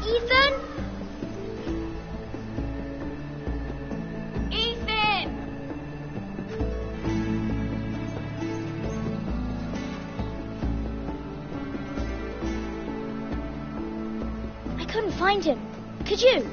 Ethan? Ethan! I couldn't find him. Could you?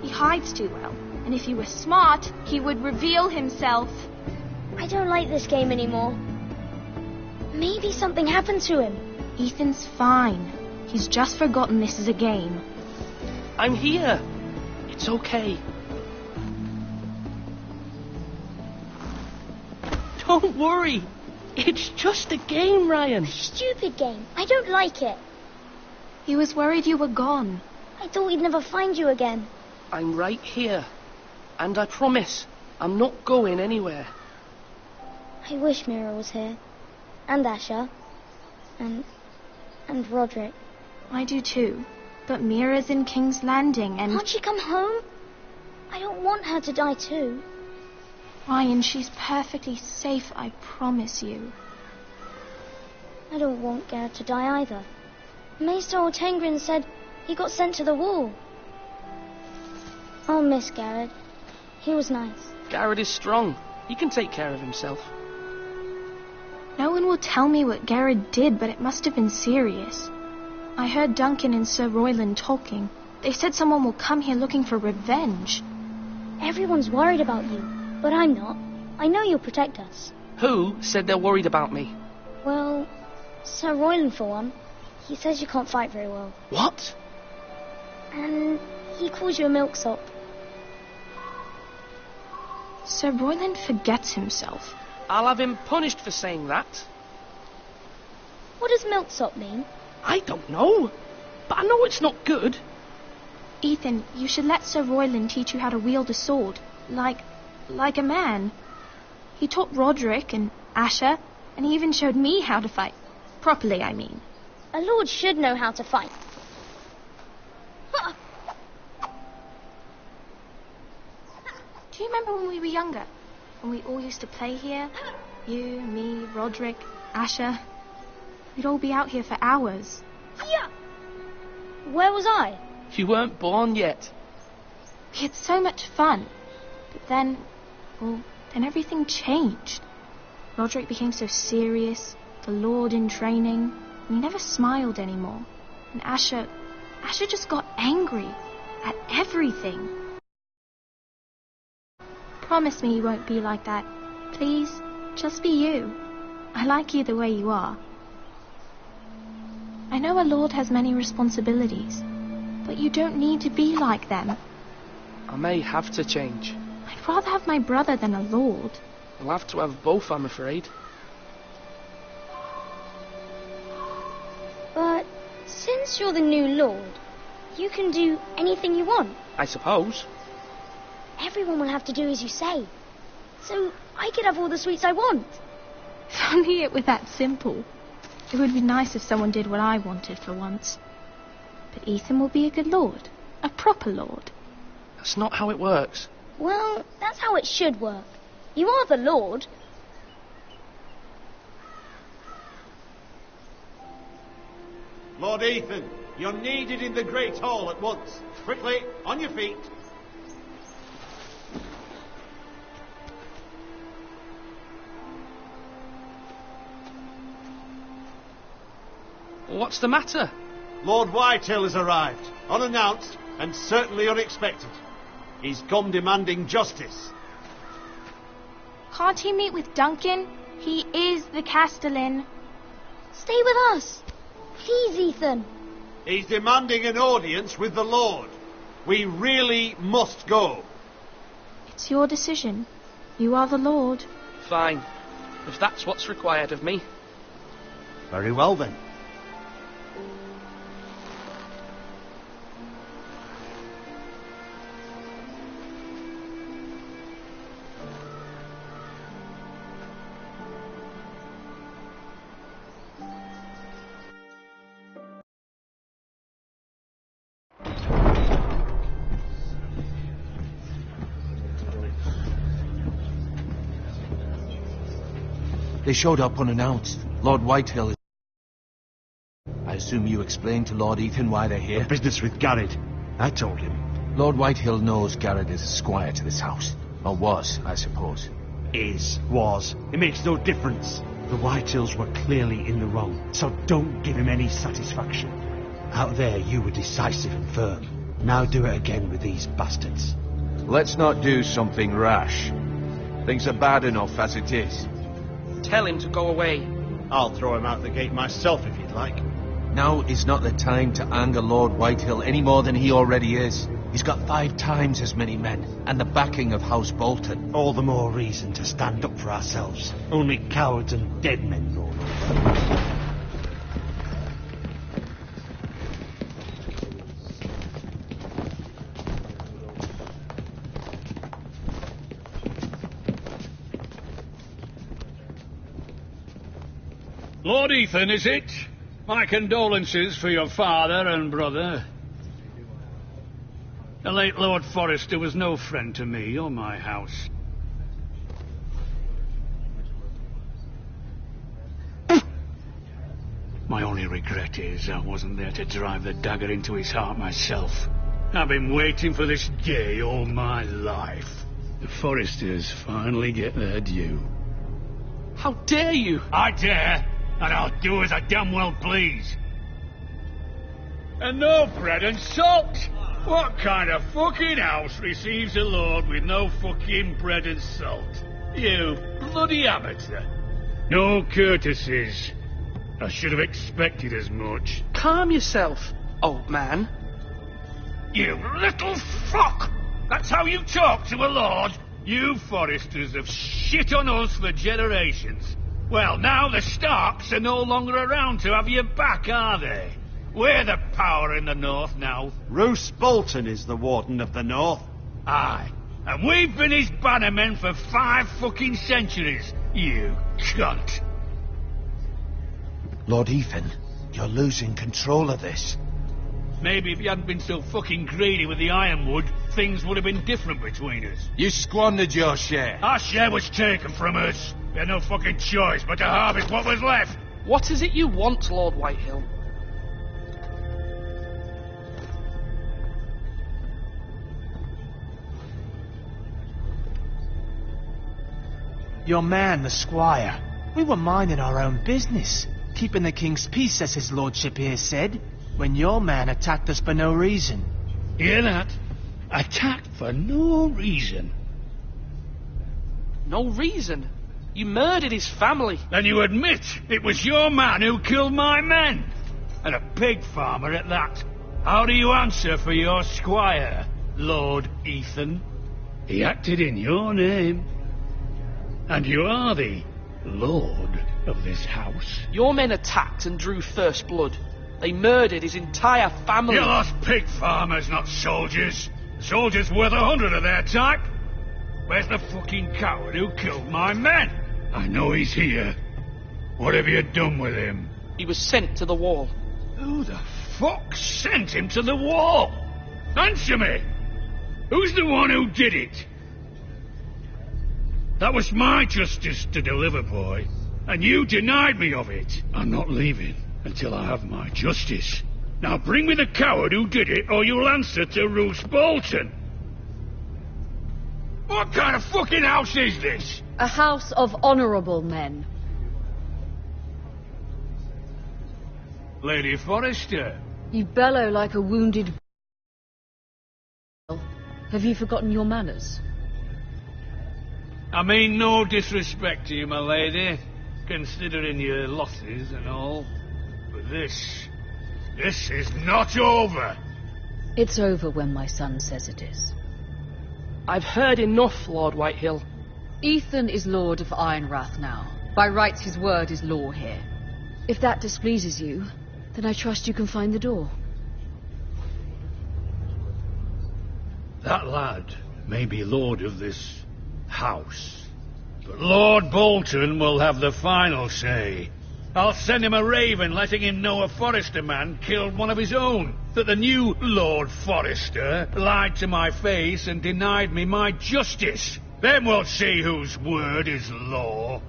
He hides too well, and if he were smart, he would reveal himself. I don't like this game anymore. Maybe something happened to him. Ethan's fine. He's just forgotten this is a game. I'm here. It's okay. Don't worry. It's just a game, Ryan. Stupid game. I don't like it. He was worried you were gone. I thought we'd never find you again. I'm right here. And I promise, I'm not going anywhere. I wish Mira was here. And Asher. And Roderick. I do too. But Mira's in King's Landing and... Can't she come home? I don't want her to die too. Ryan, she's perfectly safe, I promise you. I don't want Garrett to die either. Maester Ortengrin said he got sent to the wall. I'll miss Garrett. He was nice. Garrett is strong. He can take care of himself. No one will tell me what Garrett did, but it must have been serious. I heard Duncan and Sir Royland talking. They said someone will come here looking for revenge. Everyone's worried about you, but I'm not. I know you'll protect us. Who said they're worried about me? Well, Sir Royland for one. He says you can't fight very well. What? And he calls you a milksop. Sir Royland forgets himself. I'll have him punished for saying that. What does milksop mean? I don't know. But I know it's not good. Ethan, you should let Sir Royland teach you how to wield a sword. Like a man. He taught Roderick and Asher, and he even showed me how to fight. Properly, I mean. A lord should know how to fight. Do you remember when we were younger? When we all used to play here? You, me, Roderick, Asher. We'd all be out here for hours. Yeah. Where was I? You weren't born yet. We had so much fun. But then everything changed. Roderick became so serious, the Lord in training, and he never smiled anymore. And Asher just got angry at everything. Promise me you won't be like that. Please, just be you. I like you the way you are. I know a lord has many responsibilities, but you don't need to be like them. I may have to change. I'd rather have my brother than a lord. I'll have to have both, I'm afraid. But since you're the new lord, you can do anything you want. I suppose. Everyone will have to do as you say. So I could have all the sweets I want. If only it were that simple. It would be nice if someone did what I wanted for once. But Ethan will be a good lord. A proper lord. That's not how it works. Well, that's how it should work. You are the lord. Lord Ethan, you're needed in the Great Hall at once. Quickly, on your feet. What's the matter? Lord Whitehill has arrived, unannounced and certainly unexpected. He's come demanding justice. Can't he meet with Duncan? He is the Castellan. Stay with us. Please, Ethan. He's demanding an audience with the Lord. We really must go. It's your decision. You are the Lord. Fine. If that's what's required of me. Very well then. They showed up unannounced. Lord Whitehill is... I assume you explained to Lord Ethan why they're here? The business with Garrett. I told him. Lord Whitehill knows Garrett is a squire to this house. Or was, I suppose. Was. It makes no difference. The Whitehills were clearly in the wrong, so don't give him any satisfaction. Out there, you were decisive and firm. Now do it again with these bastards. Let's not do something rash. Things are bad enough as it is. Tell him to go away. I'll throw him out the gate myself if you'd like. Now is not the time to anger Lord Whitehill any more than he already is. He's got 5 times as many men, and the backing of House Bolton. All the more reason to stand up for ourselves. Only cowards and dead men roll. Lord Ethan, is it? My condolences for your father and brother. The late Lord Forrester was no friend to me or my house. My only regret is I wasn't there to drive the dagger into his heart myself. I've been waiting for this day all my life. The Forresters finally get their due. How dare you? I dare, and I'll do as I damn well please. And no bread and salt! What kind of fucking house receives a lord with no fucking bread and salt? You bloody amateur. No courtesies. I should have expected as much. Calm yourself, old man. You little fuck! That's how you talk to a lord? You Forresters have shit on us for generations. Well, now the Starks are no longer around to have your back, are they? We're the power in the north now. Roose Bolton is the Warden of the North. Aye. And we've been his bannermen for 5 fucking centuries, you cunt. Lord Ethan, you're losing control of this. Maybe if you hadn't been so fucking greedy with the ironwood, things would have been different between us. You squandered your share. Our share was taken from us. We had no fucking choice but to harvest what was left. What is it you want, Lord Whitehill? Your man, the squire. We were minding our own business, keeping the king's peace, as his lordship here said, when your man attacked us for no reason. Hear that? Attacked for no reason. No reason? You murdered his family. Then you admit it was your man who killed my men. And a pig farmer at that. How do you answer for your squire, Lord Ethan? He acted in your name. And you are the lord of this house. Your men attacked and drew first blood. They murdered his entire family. You lost pig farmers, not soldiers. Soldiers worth 100 of their type. Where's the fucking coward who killed my men? I know he's here. What have you done with him? He was sent to the wall. Who the fuck sent him to the wall? Answer me! Who's the one who did it? That was my justice to deliver, boy. And you denied me of it. I'm not leaving until I have my justice. Now bring me the coward who did it, or you'll answer to Roose Bolton. What kind of fucking house is this? A house of honourable men. Lady Forrester. You bellow like a wounded... Have you forgotten your manners? I mean no disrespect to you, my lady, considering your losses and all. But this is not over. It's over when my son says it is. I've heard enough, Lord Whitehill. Ethan is Lord of Ironrath now. By rights his word is law here. If that displeases you, then I trust you can find the door. That lad may be lord of this house, but Lord Bolton will have the final say. I'll send him a raven letting him know a Forrester man killed one of his own, that the new Lord Forrester lied to my face and denied me my justice. Then we'll see whose word is law.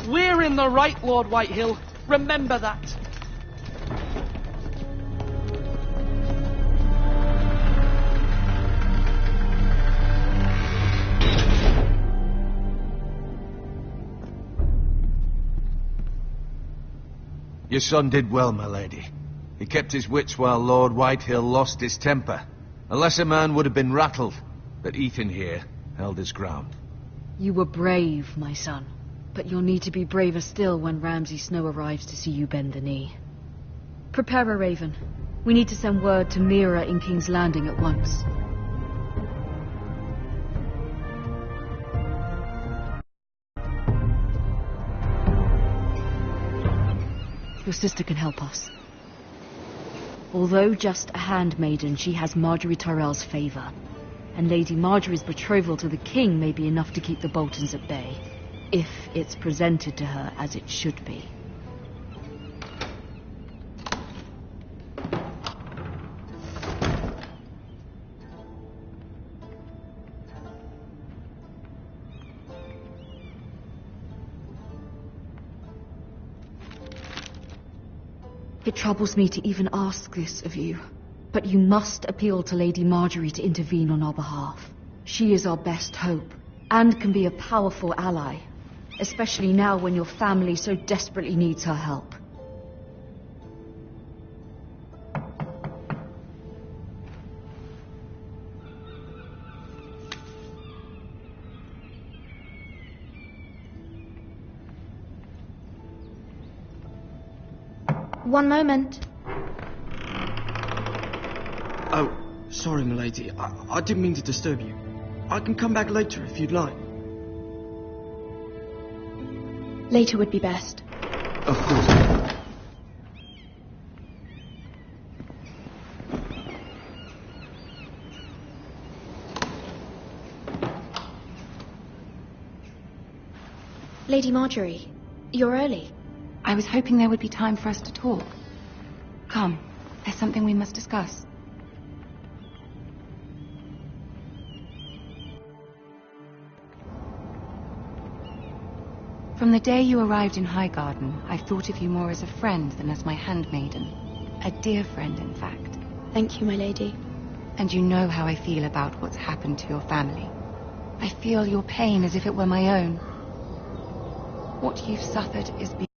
We're in the right, Lord Whitehill. Remember that. Your son did well, my lady. He kept his wits while Lord Whitehill lost his temper. A lesser man would have been rattled, but Ethan here held his ground. You were brave, my son. But you'll need to be braver still when Ramsay Snow arrives to see you bend the knee. Prepare a raven. We need to send word to Mira in King's Landing at once. Your sister can help us. Although just a handmaiden, she has Marjorie Tyrell's favour. And Lady Marjorie's betrothal to the king may be enough to keep the Boltons at bay, if it's presented to her as it should be. It troubles me to even ask this of you, but you must appeal to Lady Marjorie to intervene on our behalf. She is our best hope, and can be a powerful ally, especially now when your family so desperately needs her help. One moment. Oh, sorry, milady. I didn't mean to disturb you. I can come back later if you'd like. Later would be best. Of course. Lady Marjorie, you're early. I was hoping there would be time for us to talk. Come, there's something we must discuss. From the day you arrived in Highgarden, I've thought of you more as a friend than as my handmaiden. A dear friend, in fact. Thank you, my lady. And you know how I feel about what's happened to your family. I feel your pain as if it were my own. What you've suffered is beyond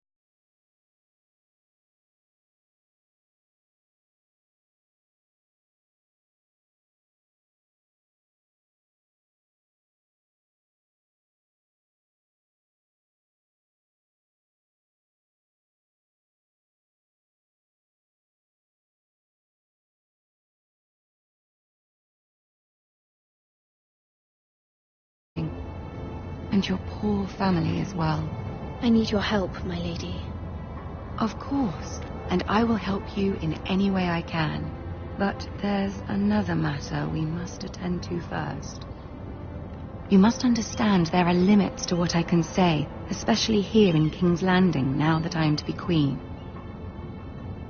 and your poor family as well. I need your help, my lady. Of course, and I will help you in any way I can. But there's another matter we must attend to first. You must understand there are limits to what I can say, especially here in King's Landing, now that I am to be queen.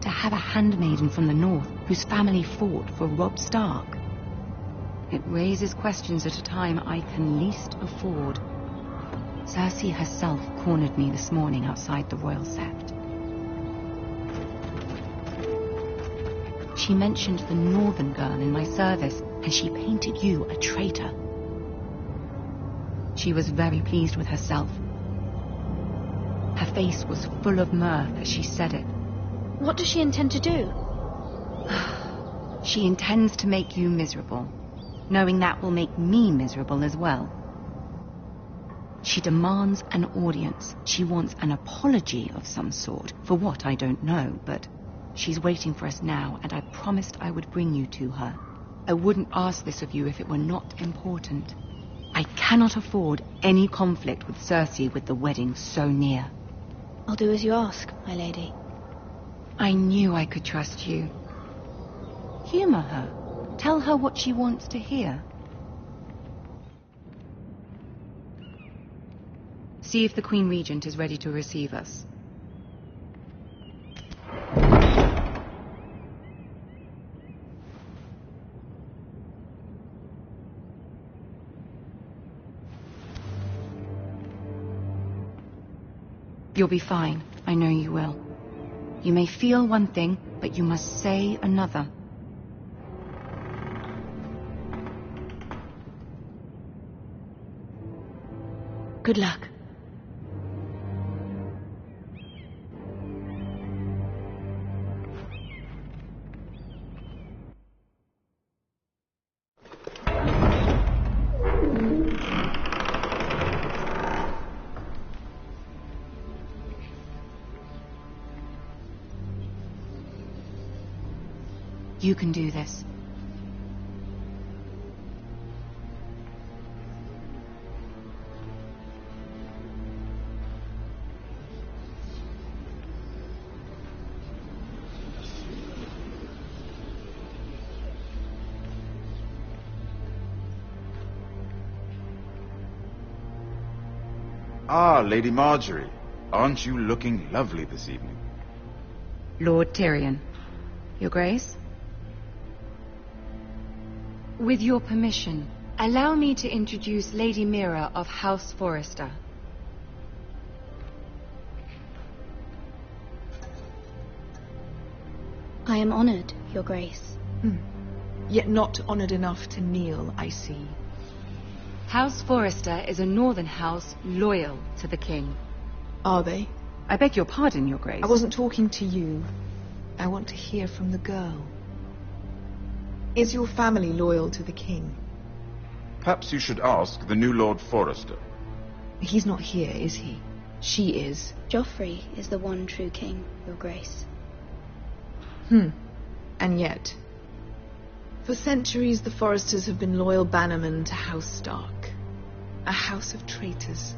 To have a handmaiden from the north whose family fought for Robb Stark. It raises questions at a time I can least afford. Cersei herself cornered me this morning outside the Royal Sept. She mentioned the northern girl in my service, and she painted you a traitor. She was very pleased with herself. Her face was full of mirth as she said it. What does she intend to do? She intends to make you miserable, knowing that will make me miserable as well. She demands an audience. She wants an apology of some sort, for what I don't know, but she's waiting for us now, and I promised I would bring you to her. I wouldn't ask this of you if it were not important. I cannot afford any conflict with Cersei with the wedding so near. I'll do as you ask, my lady. I knew I could trust you. Humor her. Tell her what she wants to hear. See if the Queen Regent is ready to receive us. You'll be fine. I know you will. You may feel one thing, but you must say another. Good luck. You can do this. Ah, Lady Marjorie. Aren't you looking lovely this evening? Lord Tyrion. Your Grace? With your permission, allow me to introduce Lady Mira of House Forrester. I am honored, Your Grace. Yet not honored enough to kneel, I see. House Forrester is a northern house loyal to the king. Are they? I beg your pardon, Your Grace. I wasn't talking to you. I want to hear from the girl. Is your family loyal to the king? Perhaps you should ask the new Lord Forrester. He's not here, is he? She is. Joffrey is the one true king, Your Grace. And yet, for centuries the Forresters have been loyal bannermen to House Stark. A house of traitors.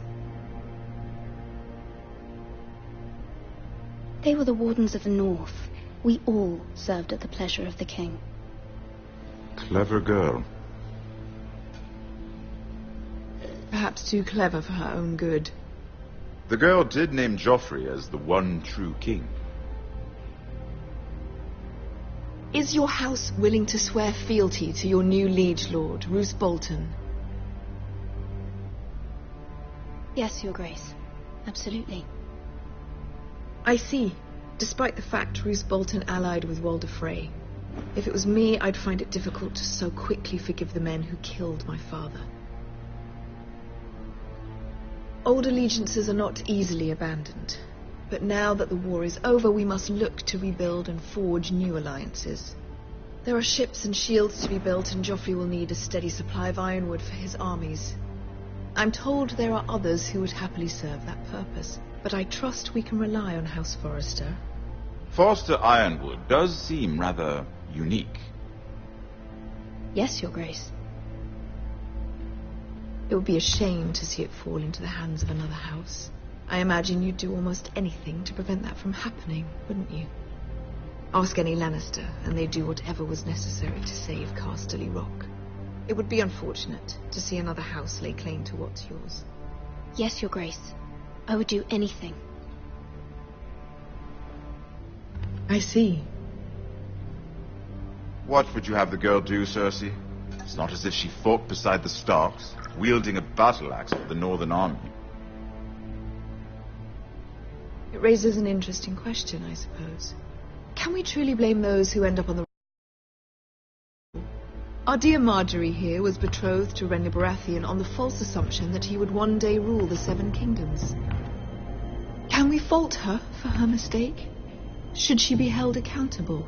They were the wardens of the North. We all served at the pleasure of the king. Clever girl. Perhaps too clever for her own good. The girl did name Joffrey as the one true king. Is your house willing to swear fealty to your new liege lord, Roose Bolton? Yes, Your Grace. Absolutely. I see. Despite the fact Roose Bolton allied with Walder Frey. If it was me, I'd find it difficult to so quickly forgive the men who killed my father. Old allegiances are not easily abandoned. But now that the war is over, we must look to rebuild and forge new alliances. There are ships and shields to be built, and Joffrey will need a steady supply of ironwood for his armies. I'm told there are others who would happily serve that purpose, but I trust we can rely on House Forrester. Forster Ironwood does seem rather unique. Yes, Your Grace. It would be a shame to see it fall into the hands of another house. I imagine you'd do almost anything to prevent that from happening, wouldn't you? Ask any Lannister, and they'd do whatever was necessary to save Casterly Rock. It would be unfortunate to see another house lay claim to what's yours. Yes, Your Grace. I would do anything. I see. What would you have the girl do, Cersei? It's not as if she fought beside the Starks, wielding a battle axe for the Northern Army. It raises an interesting question, I suppose. Can we truly blame those who end up on the... Our dear Marjorie here was betrothed to Renly Baratheon on the false assumption that he would one day rule the Seven Kingdoms. Can we fault her for her mistake? Should she be held accountable?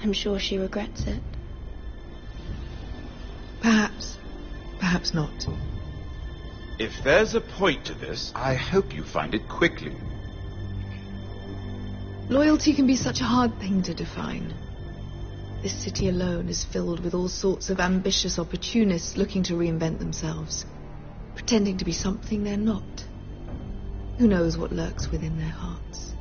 I'm sure she regrets it. Perhaps. Perhaps not. If there's a point to this, I hope you find it quickly. Loyalty can be such a hard thing to define. This city alone is filled with all sorts of ambitious opportunists looking to reinvent themselves, pretending to be something they're not. Who knows what lurks within their hearts?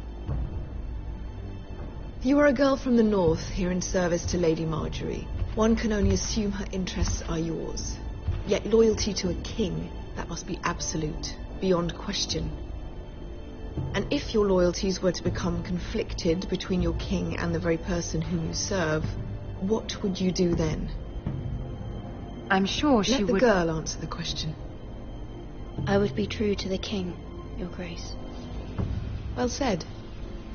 You are a girl from the north here in service to Lady Marjorie. One can only assume her interests are yours. Yet loyalty to a king, that must be absolute, beyond question. And if your loyalties were to become conflicted between your king and the very person whom you serve, what would you do then? I'm sure she Let the would... girl answer the question. I would be true to the king, Your Grace. Well said.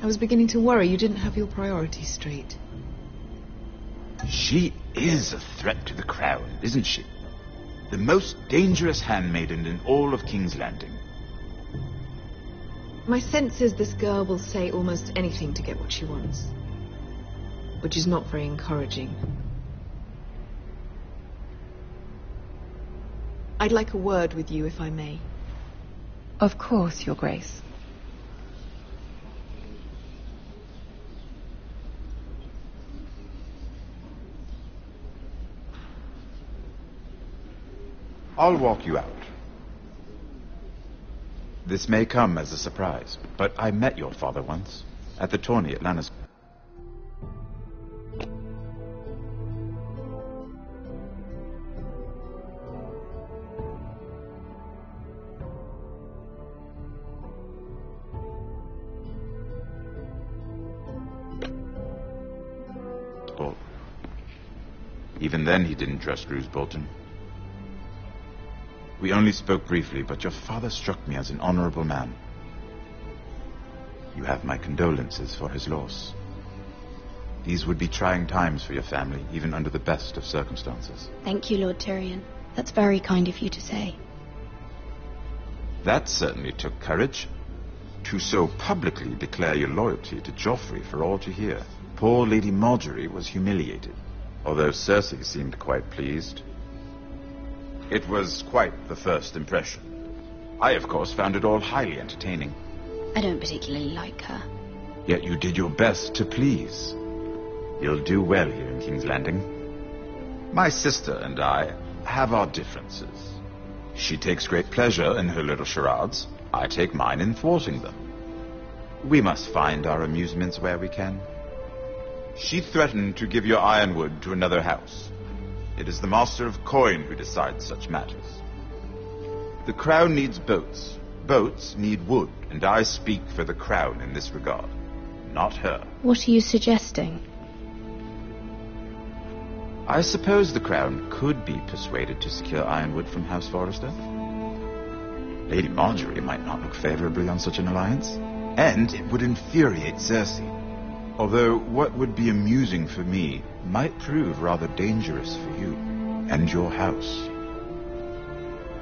I was beginning to worry you didn't have your priorities straight. She is a threat to the crown, isn't she? The most dangerous handmaiden in all of King's Landing. My sense is this girl will say almost anything to get what she wants. Which is not very encouraging. I'd like a word with you, if I may. Of course, Your Grace. I'll walk you out. This may come as a surprise, but I met your father once, at the tourney at Lannis. Even then, he didn't trust Roose Bolton. We only spoke briefly, but your father struck me as an honorable man. You have my condolences for his loss. These would be trying times for your family, even under the best of circumstances. Thank you, Lord Tyrion. That's very kind of you to say. That certainly took courage. To so publicly declare your loyalty to Joffrey for all to hear. Poor Lady Marjorie was humiliated, although Cersei seemed quite pleased. It was quite the first impression. I, of course, found it all highly entertaining. I don't particularly like her. Yet you did your best to please. You'll do well here in King's Landing. My sister and I have our differences. She takes great pleasure in her little charades. I take mine in thwarting them. We must find our amusements where we can. She threatened to give your ironwood to another house. It is the Master of Coin who decides such matters. The crown needs boats. Boats need wood, and I speak for the crown in this regard, not her. What are you suggesting? I suppose the crown could be persuaded to secure ironwood from House Forrester. Lady Marjorie might not look favorably on such an alliance, and it would infuriate Cersei. Although what would be amusing for me might prove rather dangerous for you and your house.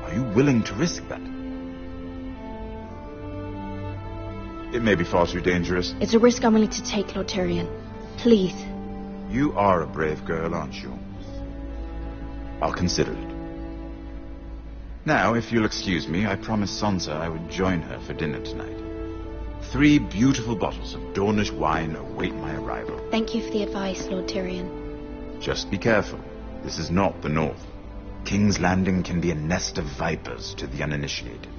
Are you willing to risk that? It may be far too dangerous. It's a risk I'm willing to take, Lord Tyrion. Please. You are a brave girl, aren't you? I'll consider it. Now, if you'll excuse me, I promised Sansa I would join her for dinner tonight. 3 beautiful bottles of Dornish wine await my arrival. Thank you for the advice, Lord Tyrion. Just be careful. This is not the North. King's Landing can be a nest of vipers to the uninitiated.